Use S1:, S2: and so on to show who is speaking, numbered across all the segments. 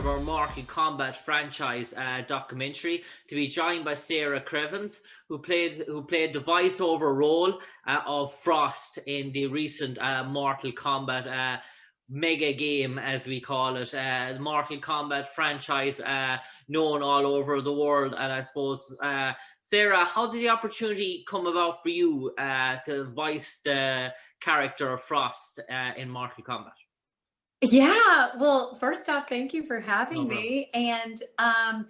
S1: our Mortal Kombat franchise documentary, to be joined by Sara Craven, who played the voiceover role of Frost in the recent Mortal Kombat mega game, as we call it, the Mortal Kombat franchise, known all over the world. And I suppose, Sara, how did the opportunity come about for you to voice the character of Frost in Mortal Kombat?
S2: Yeah, well, first off, thank you for
S1: No
S2: having
S1: problem.
S2: me. And I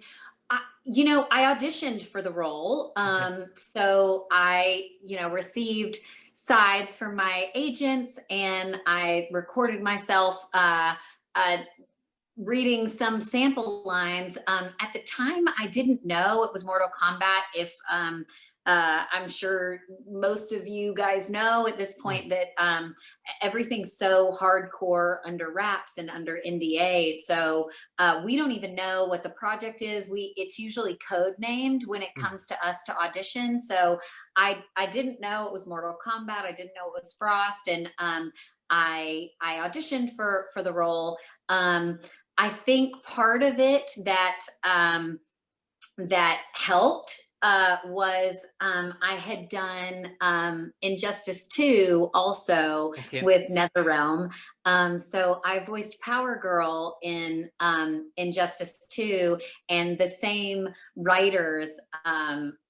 S2: auditioned for the role.
S1: Okay.
S2: So I, received sides from my agents, and I recorded myself uh, reading some sample lines. At the time, I didn't know it was Mortal Kombat. If I'm sure most of you guys know at this point that everything's so hardcore under wraps and under NDA. So we don't even know what the project is. It's usually code named when it comes to us to audition. So I didn't know it was Mortal Kombat. I didn't know it was Frost, and I auditioned for the role. I think part of it that that helped was I had done Injustice 2 also
S1: Okay.
S2: with NetherRealm. So I voiced Power Girl in Injustice 2, and the same writers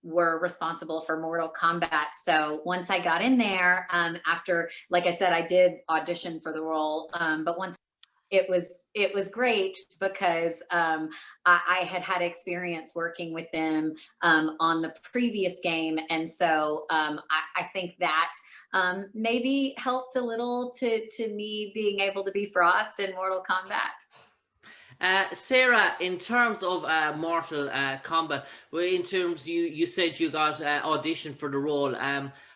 S2: were responsible for Mortal Kombat. So once I got in there, after, like I said, I did audition for the role, but once it was great because I had experience working with them on the previous game, and so I think that maybe helped a little to me being able to be Frost in Mortal Kombat.
S1: Sara, in terms of Mortal Kombat, in terms you said you got auditioned for the role.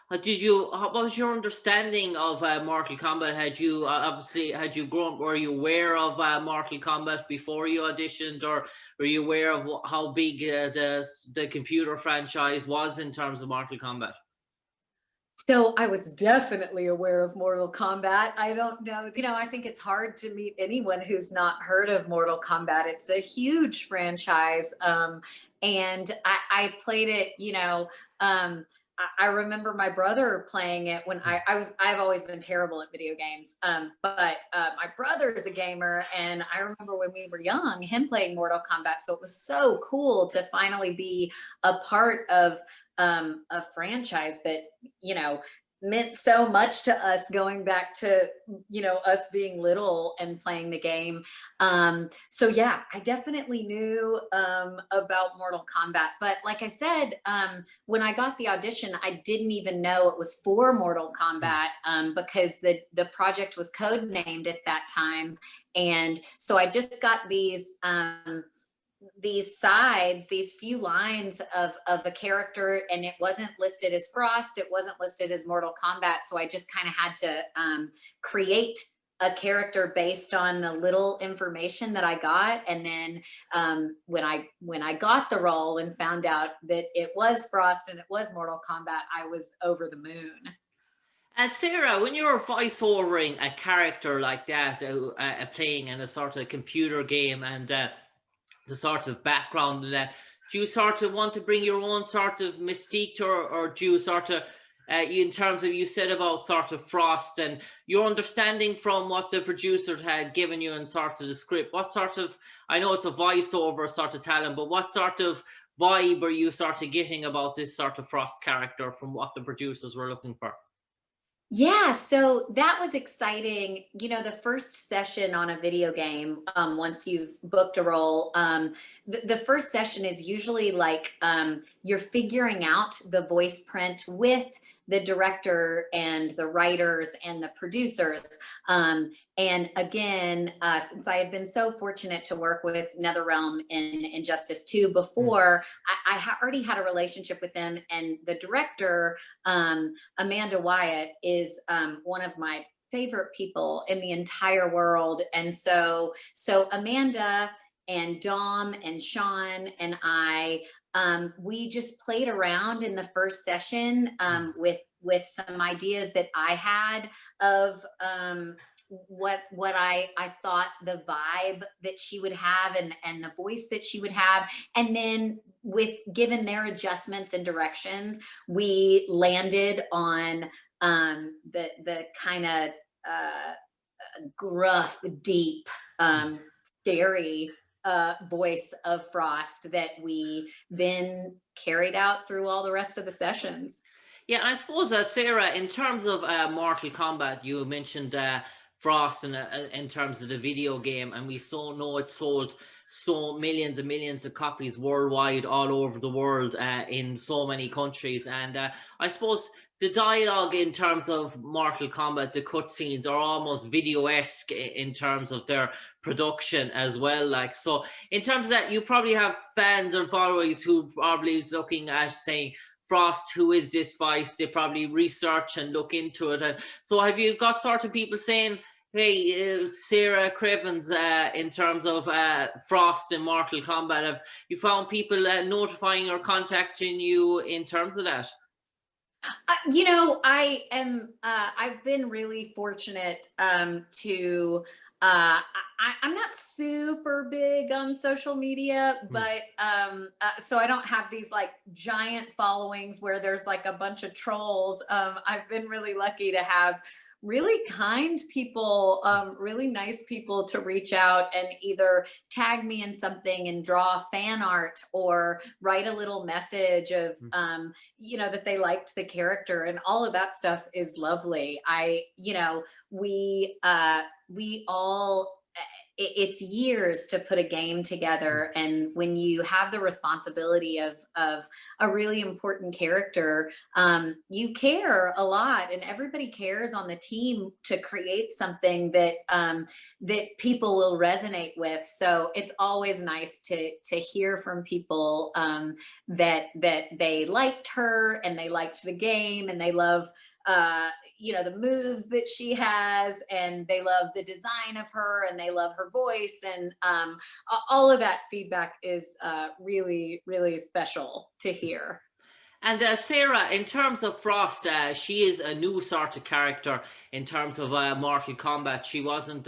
S1: What was your understanding of Mortal Kombat? Had you had you grown? Were you aware of Mortal Kombat before you auditioned, or were you aware of how big the computer franchise was in terms of Mortal Kombat?
S2: So I was definitely aware of Mortal Kombat. I don't know, I think it's hard to meet anyone who's not heard of Mortal Kombat. It's a huge franchise. And I played it, I remember my brother playing it when I've always been terrible at video games. But my brother is a gamer, and I remember when we were young, him playing Mortal Kombat. So it was so cool to finally be a part of a franchise that meant so much to us, going back to us being little and playing the game. So yeah, I definitely knew about Mortal Kombat, but like I said, when I got the audition, I didn't even know it was for Mortal Kombat, because the project was code named at that time. And so I just got these sides, these few lines of a character, and it wasn't listed as Frost, it wasn't listed as Mortal Kombat. So I just kind of had to create a character based on the little information that I got. And then when I got the role and found out that it was Frost and it was Mortal Kombat, I was over the moon.
S1: Sara, when you're voiceovering a character like that, playing in a sort of computer game, and the sort of background and that, do you sort of want to bring your own sort of mystique to, or do you sort of, in terms of, you said about sort of Frost and your understanding from what the producers had given you in sort of the script, what sort of, I know it's a voiceover sort of talent, but what sort of vibe are you sort of getting about this sort of Frost character from what the producers were looking for?
S2: Yeah, so that was exciting. The first session on a video game, once you've booked a role, the first session is usually like you're figuring out the voice print with the director and the writers and the producers. And again, since I had been so fortunate to work with NetherRealm in Injustice 2 before, I already had a relationship with them, and the director, Amanda Wyatt, is one of my favorite people in the entire world. And so Amanda and Dom and Sean and I, we just played around in the first session with some ideas that I had of what I thought the vibe that she would have, and the voice that she would have. And then with given their adjustments and directions, we landed on the kind of gruff, deep, scary voice of Frost that we then carried out through all the rest of the sessions.
S1: Yeah, I suppose, Sarah, in terms of Mortal Kombat, you mentioned Frost in terms of the video game, and we so know it sold so millions and millions of copies worldwide, all over the world, in so many countries. And I suppose the dialogue in terms of Mortal Kombat, the cutscenes are almost video-esque in terms of their production as well. Like, so in terms of that, you probably have fans or followers who probably is looking at saying, Frost, who is this voice? They probably research and look into it. And so have you got sort of people saying, hey, Sara Craven's in terms of Frost and Mortal Kombat, have you found people notifying or contacting you in terms of that?
S2: You know, I've been really fortunate to, I'm not super big on social media, but so I don't have these like giant followings where there's like a bunch of trolls. I've been really lucky to have really kind people, really nice people to reach out and either tag me in something and draw fan art, or write a little message of, you know, that they liked the character, and all of that stuff is lovely. You know, we all, it's years to put a game together, and when you have the responsibility of a really important character, you care a lot, and everybody cares on the team to create something that that people will resonate with. So it's always nice to hear from people that they liked her, and they liked the game, and they love you know, the moves that she has, and they love the design of her, and they love her voice, and all of that feedback is really, really special to hear.
S1: And Sarah, in terms of Frost, she is a new sort of character in terms of Mortal Kombat. She wasn't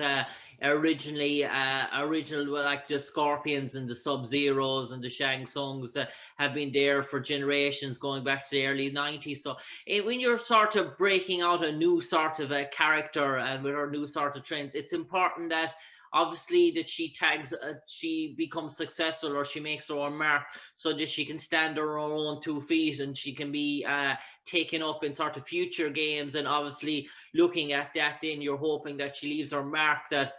S1: originally original, like the Scorpions and the Sub-Zeros and the Shang Tsungs that have been there for generations, going back to the early 90s. So when you're sort of breaking out a new sort of a character and with her new sort of trends, it's important that obviously that she tags, she becomes successful, or she makes her own mark, so that she can stand on her own 2 feet, and she can be taken up in sort of future games. And obviously looking at that, then you're hoping that she leaves her mark, that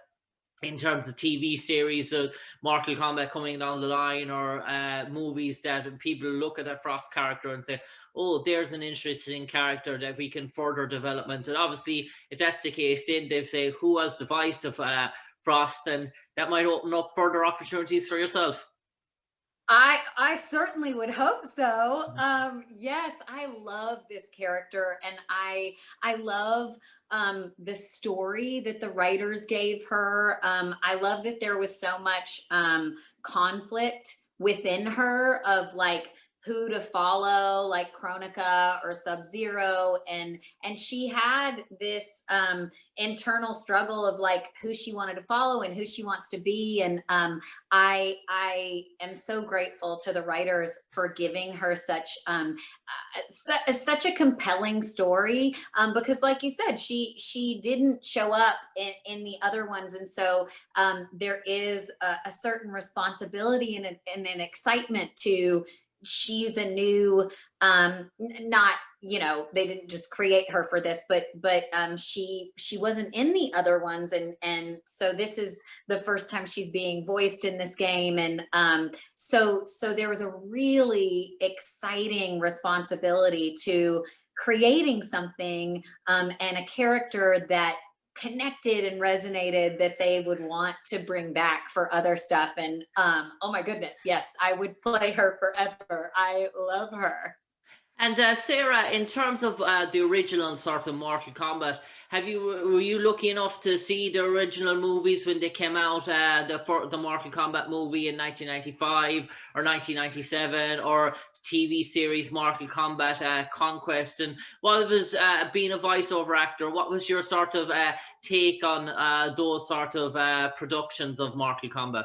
S1: in terms of TV series, Mortal Kombat coming down the line, or movies, that people look at that Frost character and say, oh, there's an interesting character that we can further development. And obviously, if that's the case, then they say, who was the voice of Frost, and that might open up further opportunities for yourself.
S2: I certainly would hope so. Yes, I love this character, and I love the story that the writers gave her. I love that there was so much conflict within her of like who to follow, like Kronika or Sub-Zero, and she had this internal struggle of like who she wanted to follow and who she wants to be. And I am so grateful to the writers for giving her such such a compelling story, because like you said, she didn't show up in the other ones, and so there is a certain responsibility and an excitement to, she's a new, not, you know, they didn't just create her for this, but she wasn't in the other ones, and so this is the first time she's being voiced in this game. And so there was a really exciting responsibility to creating something, and a character that connected and resonated, that they would want to bring back for other stuff. And oh my goodness, yes, I would play her forever. I love her.
S1: And Sarah, in terms of the original sort of Mortal Kombat, were you lucky enough to see the original movies when they came out, the Mortal Kombat movie in 1995 or 1997, or TV series Mortal Kombat Conquest? And what was being a voiceover actor? What was your sort of take on those sort of productions of Mortal Kombat?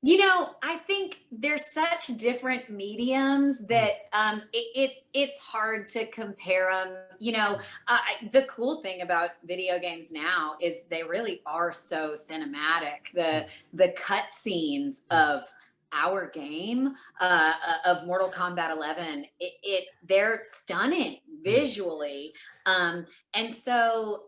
S2: You know, I think there's such different mediums that it's hard to compare them. You know, the cool thing about video games now is they really are so cinematic. The cut scenes of our game, of Mortal Kombat 11, they're stunning visually. And so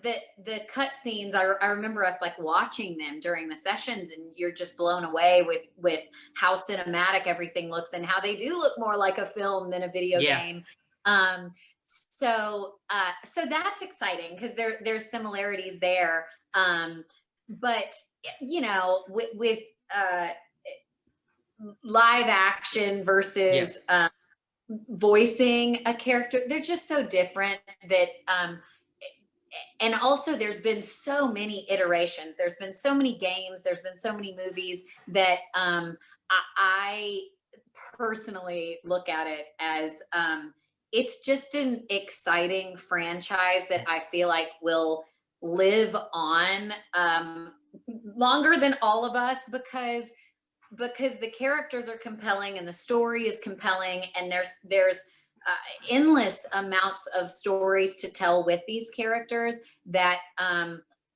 S2: the cut scenes, I remember us like watching them during the sessions, and you're just blown away with how cinematic everything looks and how they do look more like a film than a video game. So that's exciting because there's similarities there. But you know, with live action versus voicing a character, they're just so different that and also there's been so many iterations, there's been so many games, there's been so many movies that I personally look at it as it's just an exciting franchise that I feel like will live on longer than all of us, because the characters are compelling and the story is compelling, and there's endless amounts of stories to tell with these characters that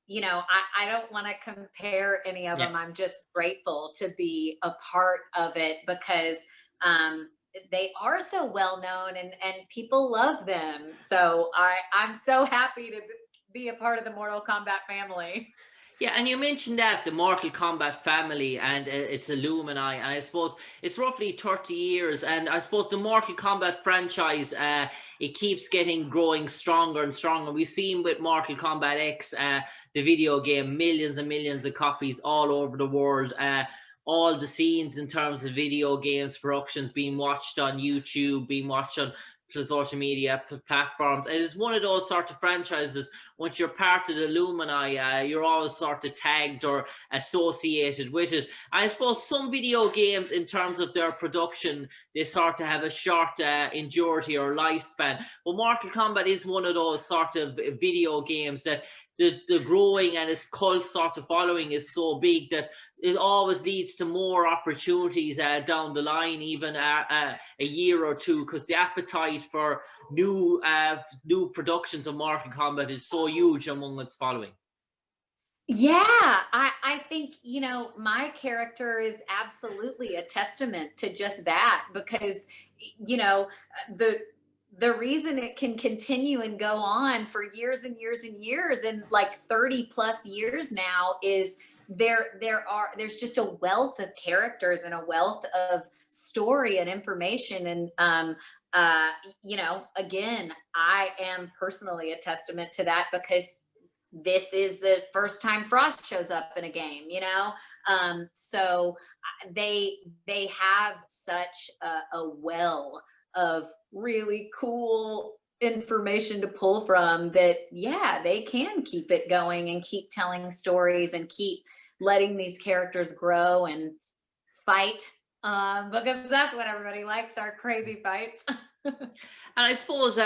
S2: you know, I don't want to compare any of them. I'm just grateful to be a part of it because they are so well known and people love them. So I'm so happy to be a part of the Mortal Kombat family.
S1: Yeah, and you mentioned that the Mortal Kombat family and its alumni, and I suppose it's roughly 30 years, and I suppose the Mortal Kombat franchise, it keeps growing stronger and stronger. We've seen with Mortal Kombat X, the video game, millions and millions of copies all over the world. All the scenes in terms of video games productions being watched on YouTube, being watched on social media platforms. It is one of those sort of franchises, once you're part of the alumni, you're always sort of tagged or associated with it. I suppose some video games, in terms of their production, they sort of have a short endurity or lifespan. But Mortal Kombat is one of those sort of video games that the growing and its cult sort of following is so big that it always leads to more opportunities down the line, even a year or two, because the appetite for new productions of Mortal Kombat is so huge among its following.
S2: Yeah, I think, you know, my character is absolutely a testament to just that, because, you know, the reason it can continue and go on for years and years and years, and like 30 plus years now, is there's just a wealth of characters and a wealth of story and information. And you know, again, I am personally a testament to that, because this is the first time Frost shows up in a game, you know? So they have such a well of really cool information to pull from that, yeah, they can keep it going and keep telling stories and keep letting these characters grow and fight, because that's what everybody likes, our crazy fights.
S1: And I suppose,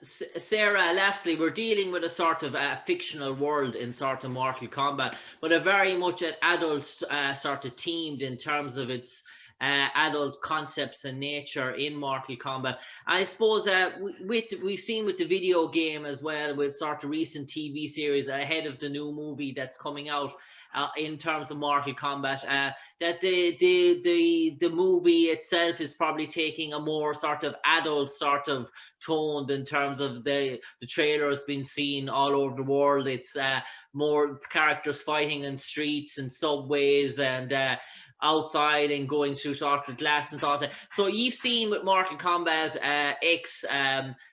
S1: Sarah, lastly, we're dealing with a sort of fictional world in sort of Mortal Kombat, but a very much an adult sort of themed in terms of its adult concepts and nature in Mortal Kombat. I suppose we've seen with the video game as well, with sort of recent TV series ahead of the new movie that's coming out, in terms of Mortal Kombat, that the movie itself is probably taking a more sort of adult sort of tone in terms of the trailer has been seen all over the world. It's more characters fighting in streets and subways and outside and going through sort of glass and thought. So you've seen with Mortal Kombat X,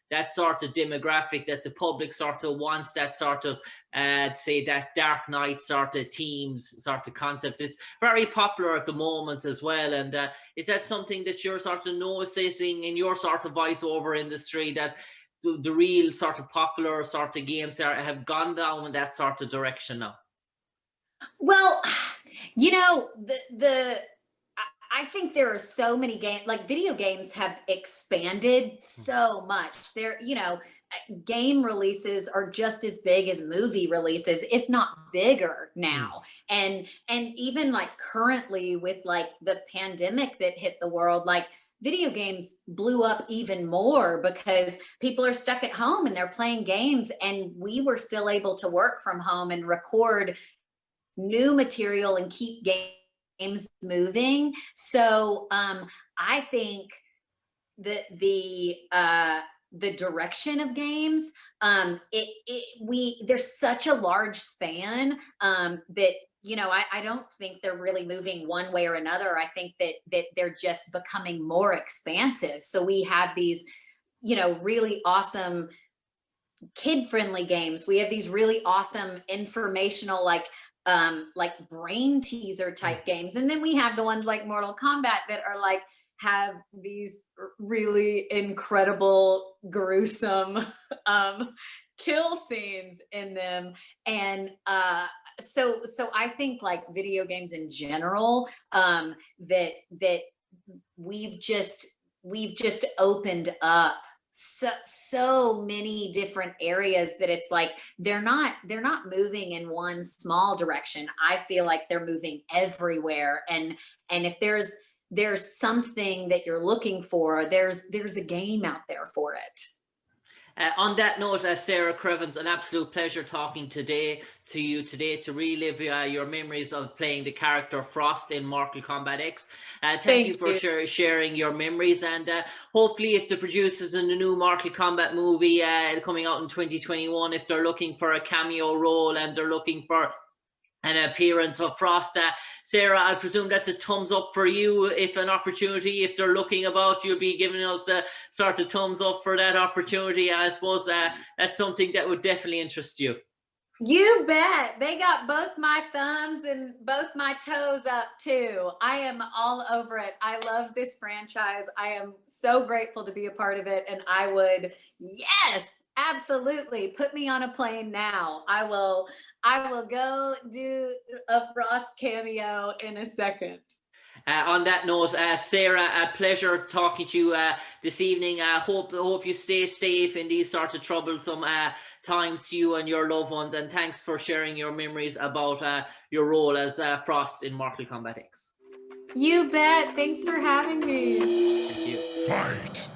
S1: that sort of demographic that the public sort of wants, that sort of say that Dark Knight sort of themes, sort of concept. It's very popular at the moment as well. And is that something that you're sort of noticing in your sort of voiceover industry, that the real sort of popular sort of games have gone down in that sort of direction now?
S2: Well, you know, I think there are so many games, like video games have expanded so much. There, you know, game releases are just as big as movie releases, if not bigger now. And even like currently with like the pandemic that hit the world, like video games blew up even more because people are stuck at home and they're playing games, and we were still able to work from home and record new material and keep games moving. So I think that the direction of games, there's such a large span that, you know, I don't think they're really moving one way or another. I think that they're just becoming more expansive. So we have these, you know, really awesome kid-friendly games. We have these really awesome informational, like brain teaser type games. And then we have the ones like Mortal Kombat that are like, have these really incredible, gruesome kill scenes in them. And so I think like video games in general, that we've just opened up so many different areas that it's like they're not moving in one small direction. I feel like they're moving everywhere, and if there's something that you're looking for, there's a game out there for it.
S1: On that note, Sara Craven, an absolute pleasure talking to you today to relive your memories of playing the character Frost in Mortal Kombat X. Thank you for sharing your memories, and hopefully if the producers in the new Mortal Kombat movie coming out in 2021, if they're looking for a cameo role and they're looking for an appearance of Frost, Sara, I presume that's a thumbs up for you. If an opportunity, if they're looking about, you'll be giving us the sort of thumbs up for that opportunity. I suppose that's something that would definitely interest you.
S2: You bet. They got both my thumbs and both my toes up too. I am all over it. I love this franchise. I am so grateful to be a part of it. And I would, yes, absolutely, put me on a plane now. I will go do a Frost cameo in a second.
S1: On that note, Sara, a pleasure talking to you this evening. I hope you stay safe in these sorts of troublesome times, you and your loved ones. And thanks for sharing your memories about your role as Frost in Mortal Kombat X.
S2: You bet. Thanks for having me.
S1: Thank you.
S3: Fight!